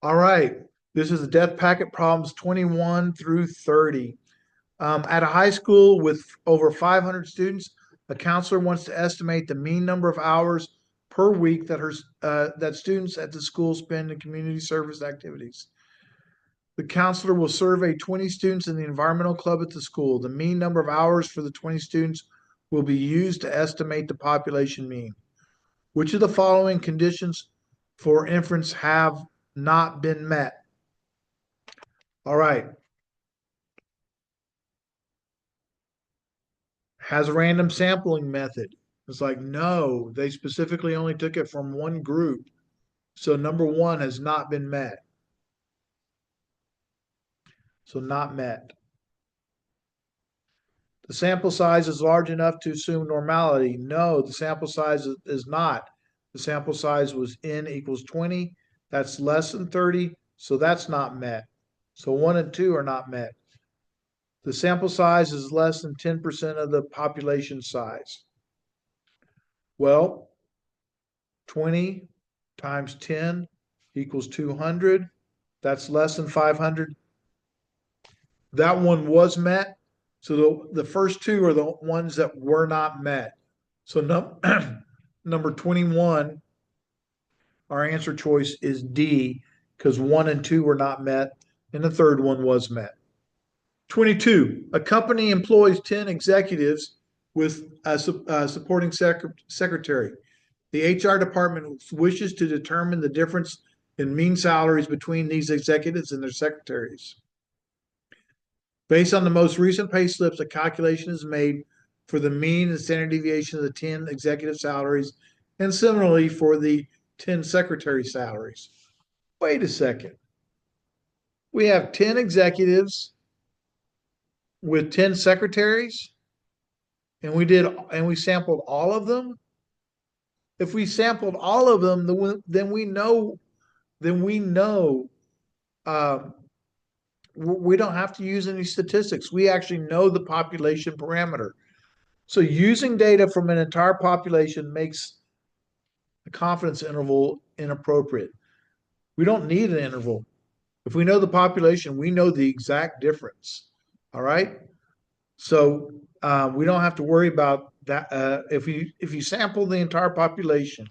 All right. This is the death packet problems 21 through 30. At a high school with over 500 students, a counselor wants to estimate the mean number of hours per week that students at the school spend in community service activities. The counselor will survey 20 students in the environmental club at the school. The mean number of hours for the 20 students will be used to estimate the population mean. Which of the following conditions for inference have not been met? All right. Has a random sampling method. It's like, no, they specifically only took it from one group. So number one has not been met. So not met. The sample size is large enough to assume normality. No, the sample size is not. The sample size was n equals 20. That's less than 30. So that's not met. So one and two are not met. The sample size is less than 10% of the population size. Well, 20 times 10 equals 200. That's less than 500. That one was met. So the first two are the ones that were not met. So number 21, our answer choice is D, because one and two were not met, and the third one was met. 22, a company employs 10 executives with a supporting secretary. The HR department wishes to determine the difference in mean salaries between these executives and their secretaries. Based on the most recent pay slips, a calculation is made for the mean and standard deviation of the 10 executive salaries, and similarly for the 10 secretary salaries. Wait a second. We have 10 executives with 10 secretaries, and we sampled all of them. If we sampled all of them, then we know we don't have to use any statistics. We actually know the population parameter. So using data from an entire population makes the confidence interval inappropriate. We don't need an interval. If we know the population, we know the exact difference. All right. So we don't have to worry about that. If you sample the entire population,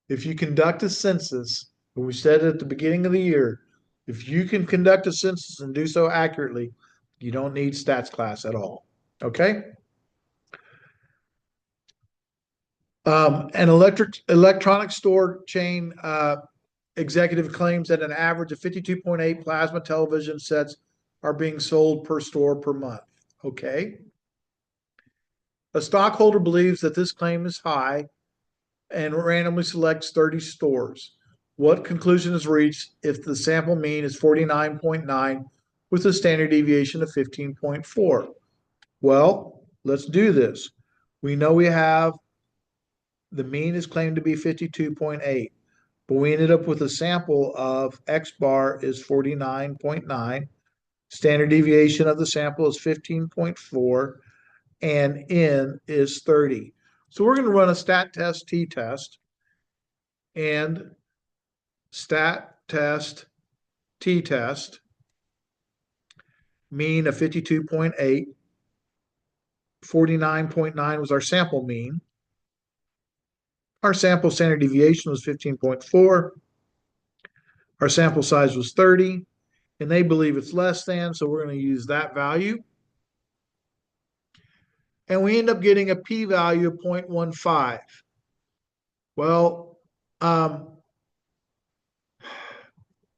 if you conduct a census, and we said at the beginning of the year, if you can conduct a census and do so accurately, you don't need stats class at all. Okay. An electronic store chain executive claims that an average of 52.8 plasma television sets are being sold per store per month. Okay. A stockholder believes that this claim is high and randomly selects 30 stores. What conclusion is reached if the sample mean is 49.9 with a standard deviation of 15.4? Well, let's do this. We know we have the mean is claimed to be 52.8, but we ended up with a sample of X bar is 49.9. Standard deviation of the sample is 15.4, and N is 30. So we're going to run a stat test t-test, and stat test t-test, mean of 52.8, 49.9 was our sample mean. Our sample standard deviation was 15.4. Our sample size was 30, and they believe it's less than, so we're going to use that value. And we end up getting a p-value of 0.15. Well,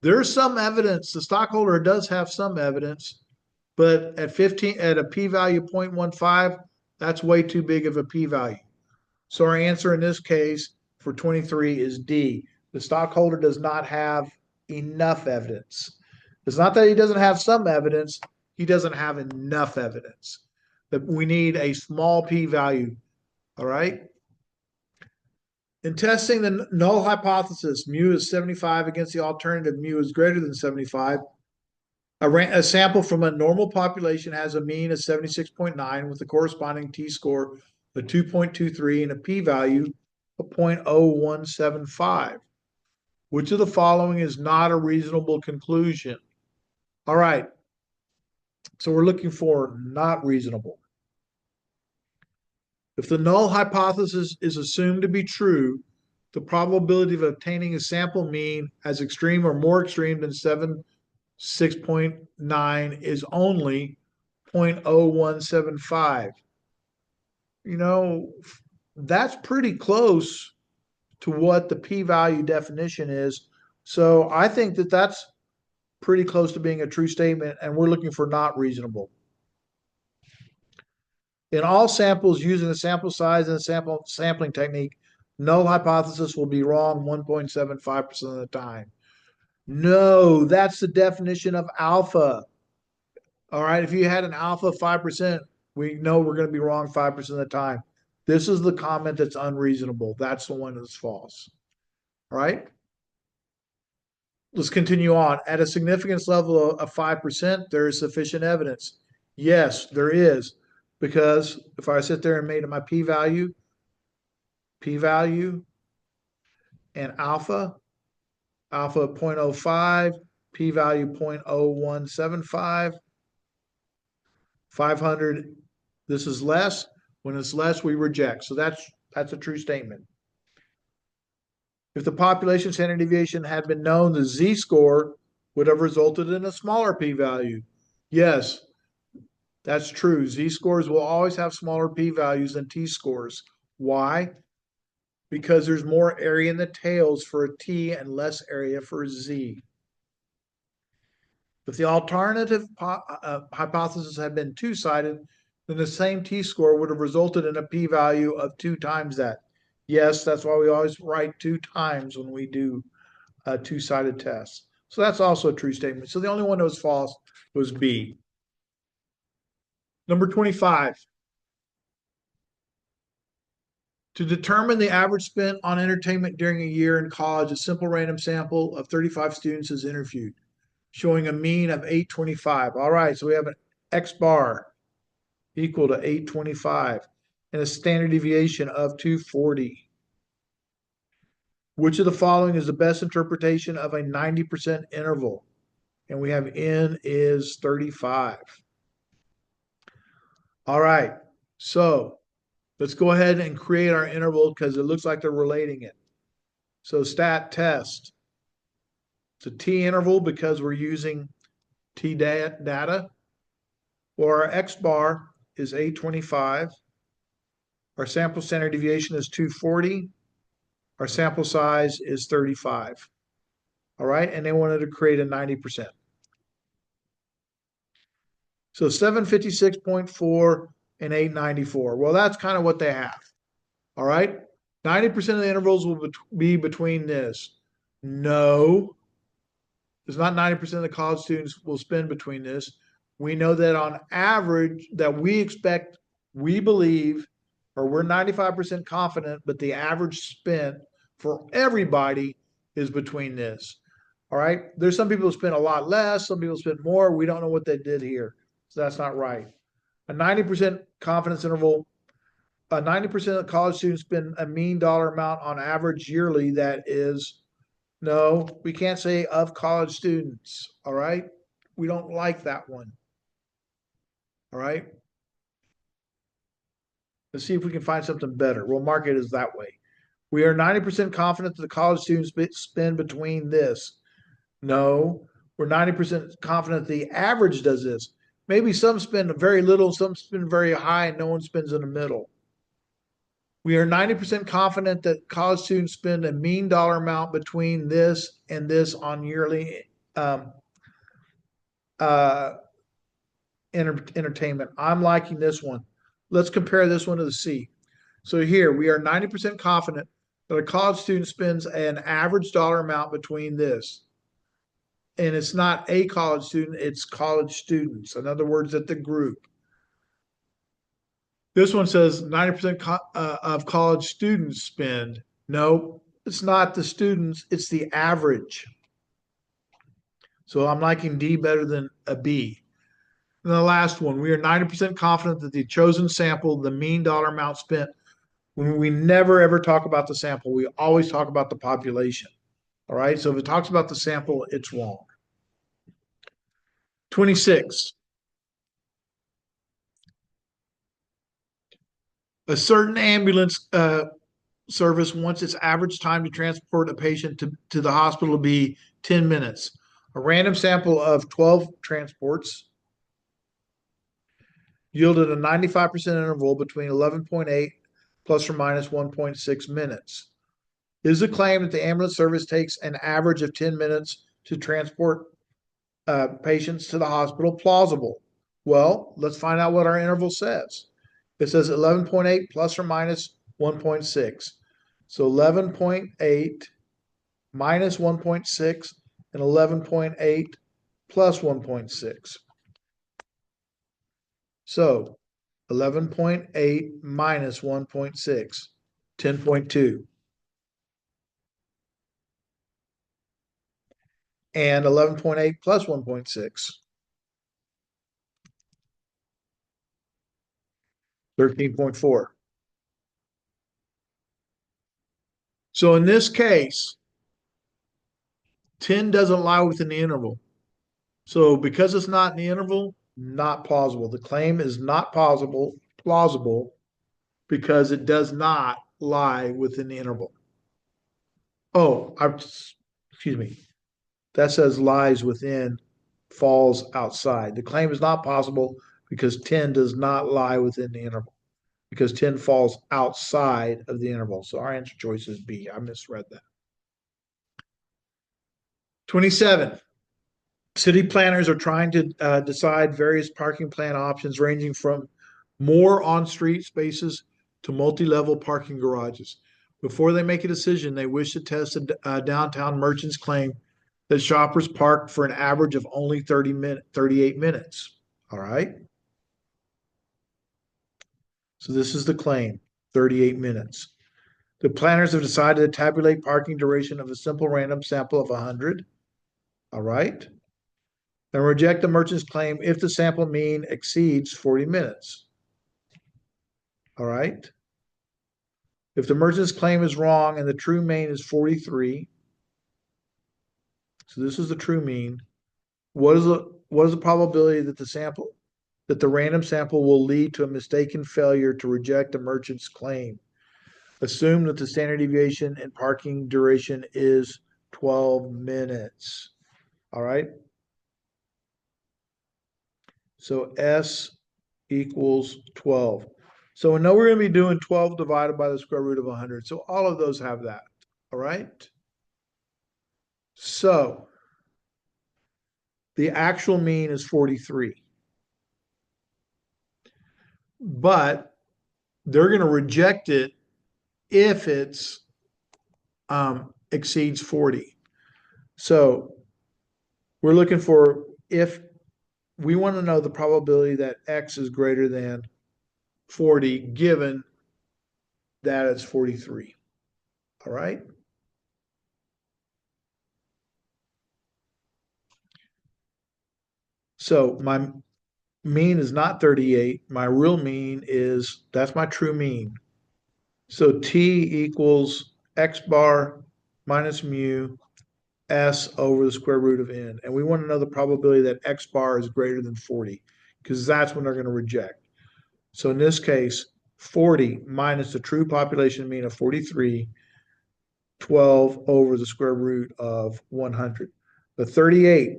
there's some evidence. The stockholder does have some evidence, but at a p-value of 0.15, that's way too big of a p-value. So our answer in this case for 23 is D. The stockholder does not have enough evidence. It's not that he doesn't have some evidence, he doesn't have enough evidence. That we need a small p-value. All right. In testing the null hypothesis, mu is 75 against the alternative mu is greater than 75, a sample from a normal population has a mean of 76.9 with the corresponding t-score of 2.23 and a p-value of 0.0175. Which of the following is not a reasonable conclusion? All right. So we're looking for not reasonable. If the null hypothesis is assumed to be true, the probability of obtaining a sample mean as extreme or more extreme than 6.9 is only 0.0175. You know, that's pretty close to what the p-value definition is. So I think that that's pretty close to being a true statement, and we're looking for not reasonable. In all samples using the sample size and the sampling technique, null hypothesis will be wrong 1.75% of the time. No, that's the definition of alpha. All right, if you had an alpha of 5%, we know we're going to be wrong 5% of the time. This is the comment that's unreasonable. That's the one that's false. All right. Let's continue on. At a significance level of 5%, there is sufficient evidence. Yes, there is. Because if I sit there and made my p-value, and alpha 0.05, p-value 0.0175, 500, this is less. When it's less, we reject. So that's a true statement. If the population standard deviation had been known, the z-score would have resulted in a smaller p-value. Yes, that's true. Z-scores will always have smaller p-values than t-scores. Why? Because there's more area in the tails for a t and less area for a z. If the alternative hypothesis had been two-sided, then the same t-score would have resulted in a p-value of 2 times that. Yes, that's why we always write 2 times when we do a two-sided test. So that's also a true statement. So the only one that was false was B. Number 25. To determine the average spent on entertainment during a year in college, a simple random sample of 35 students is interviewed, showing a mean of 825. All right, so we have an X bar equal to 825 and a standard deviation of 240. Which of the following is the best interpretation of a 90% interval? And we have N is 35. All right, so let's go ahead and create our interval because it looks like they're relating it. So stat test. It's a t interval because we're using t data. Or our X bar is 825. Our sample standard deviation is 240. Our sample size is 35. All right, and they wanted to create a 90%. So 756.4 and 894. Well, that's kind of what they have. All right, 90% of the intervals will be between this. No, it's not 90% of the college students will spend between this. We know that on average that we expect, we believe, or we're 95% confident, but the average spent for everybody is between this. All right. There's some people who spend a lot less, some people spend more. We don't know what they did here. So that's not right. A 90% confidence interval, 90% of college students spend a mean dollar amount on average yearly. That is, no, we can't say of college students. All right. We don't like that one. All right. Let's see if we can find something better. We'll mark it as that way. We are 90% confident that the college students spend between this. No, we're 90% confident the average does this. Maybe some spend very little, some spend very high, and no one spends in the middle. We are 90% confident that college students spend a mean dollar amount between this and this on yearly entertainment. I'm liking this one. Let's compare this one to the C. So here we are 90% confident that a college student spends an average dollar amount between this. And it's not a college student, it's college students. In other words, that the group. This one says 90% of college students spend. No, it's not the students, it's the average. So I'm liking D better than a B. And the last one, we are 90% confident that the chosen sample, the mean dollar amount spent, when we never ever talk about the sample, we always talk about the population. All right. So if it talks about the sample, it's wrong. 26. A certain ambulance service wants its average time to transport a patient to the hospital to be 10 minutes. A random sample of 12 transports yielded a 95% interval between 11.8 plus or minus 1.6 minutes. Is the claim that the ambulance service takes an average of 10 minutes to transport patients to the hospital plausible? Well, let's find out what our interval says. It says 11.8 plus or minus 1.6. So 11.8 minus 1.6 and 11.8 plus 1.6. So 11.8 minus 1.6, 10.2. And 11.8 plus 1.6, 13.4. So in this case, 10 doesn't lie within the interval. So because it's not in the interval, not plausible. The claim is not plausible because it does not lie within the interval. Oh, excuse me. That says lies within, falls outside. The claim is not possible because 10 does not lie within the interval, because 10 falls outside of the interval. So our answer choice is B. I misread that. 27. City planners are trying to decide various parking plan options ranging from more on-street spaces to multi-level parking garages. Before they make a decision, they wish to test a downtown merchant's claim that shoppers park for an average of only 38 minutes. All right. So this is the claim, 38 minutes. The planners have decided to tabulate parking duration of a simple random sample of 100. All right. And reject the merchant's claim if the sample mean exceeds 40 minutes. All right. If the merchant's claim is wrong and the true mean is 43, so this is the true mean, what is the probability that the random sample will lead to a mistaken failure to reject the merchant's claim? Assume that the standard deviation in parking duration is 12 minutes. All right. So S equals 12. So we know we're going to be doing 12 divided by the square root of 100. So all of those have that. All right. So the actual mean is 43. But they're going to reject it if it's exceeds 40. So we're looking for, if we want to know the probability that X is greater than 40, given that it's 43. All right. So my mean is not 38. My real mean is, that's my true mean. So T equals X bar minus mu S over the square root of N. And we want to know the probability that X bar is greater than 40, because that's when they're going to reject. So in this case, 40 minus the true population mean of 43, 12 over the square root of 100. The 38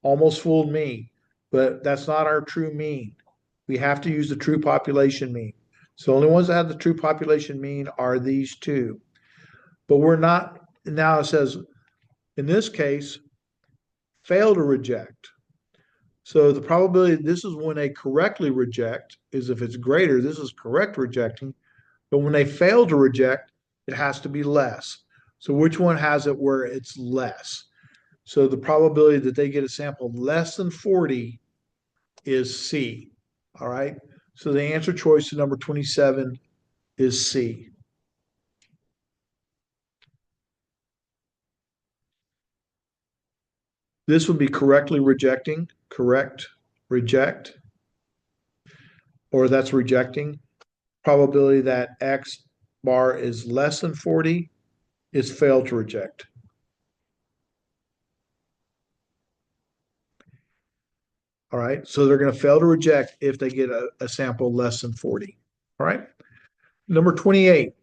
almost fooled me, but that's not our true mean. We have to use the true population mean. So the only ones that have the true population mean are these two. But we're not, now it says, in this case, fail to reject. So the probability, this is when they correctly reject, is if it's greater, this is correct rejecting. But when they fail to reject, it has to be less. So which one has it where it's less? So the probability that they get a sample less than 40 is C. All right. So the answer choice to number 27 is C. This would be correctly rejecting, correct, reject, or that's rejecting. Probability that X bar is less than 40 is fail to reject. All right. So they're going to fail to reject if they get a sample less than 40. All right. Number 28.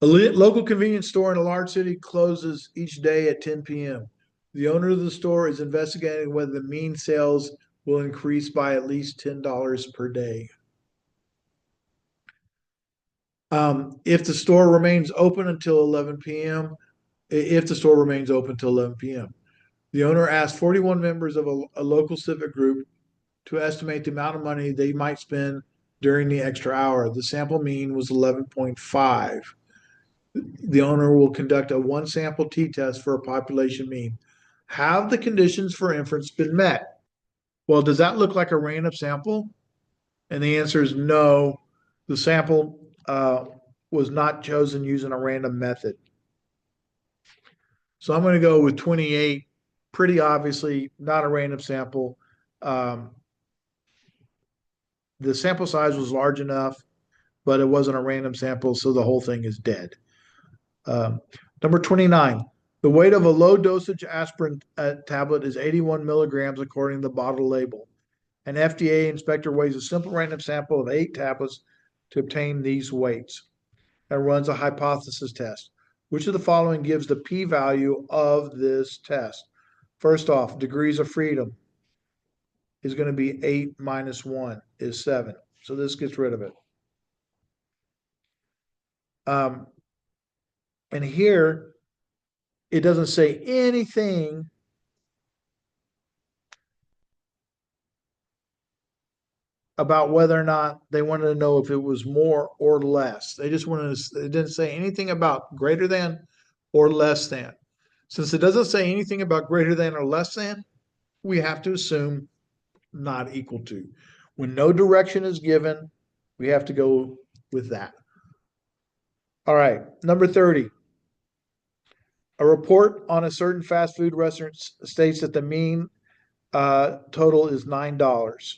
A local convenience store in a large city closes each day at 10 p.m. The owner of the store is investigating whether the mean sales will increase by at least $10 per day. If the store remains open until 11 p.m., if the store remains open until 11 p.m., the owner asked 41 members of a local civic group to estimate the amount of money they might spend during the extra hour. The sample mean was 11.5. The owner will conduct a one sample t-test for a population mean. Have the conditions for inference been met? Well, does that look like a random sample? And the answer is no. The sample was not chosen using a random method. So I'm going to go with 28. Pretty obviously, not a random sample. The sample size was large enough, but it wasn't a random sample, so the whole thing is dead. Number 29, the weight of a low dosage aspirin tablet is 81 milligrams according to the bottle label. An FDA inspector weighs a simple random sample of 8 tablets to obtain these weights and runs a hypothesis test. Which of the following gives the p-value of this test? First off, degrees of freedom is going to be 8 minus 1 is 7. So this gets rid of it. And here, it doesn't say anything about whether or not they wanted to know if it was more or less. They just wanted to, it didn't say anything about greater than or less than. Since it doesn't say anything about greater than or less than, we have to assume not equal to. When no direction is given, we have to go with that. All right, number 30. A report on a certain fast food restaurant states that the mean total is $9.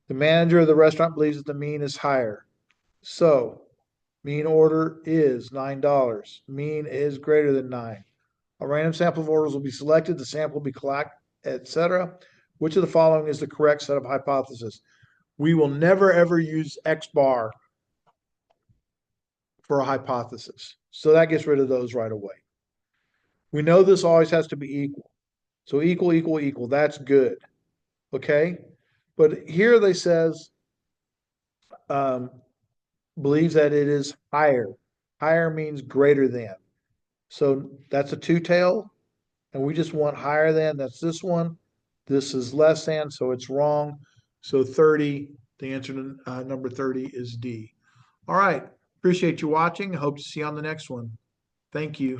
The manager of the restaurant believes that the mean is higher. So, mean order is $9. Mean is greater than 9. A random sample of orders will be selected. The sample will be collected, etc. Which of the following is the correct set of hypotheses? We will never ever use X bar for a hypothesis. So that gets rid of those right away. We know this always has to be equal. So equal, equal, equal. That's good. Okay? But here they says believes that it is higher. Higher means greater than. So that's a two-tail, and we just want higher than. That's this one. This is less than, so it's wrong. So 30, the answer to number 30 is D. All right. Appreciate you watching. Hope to see you on the next one. Thank you.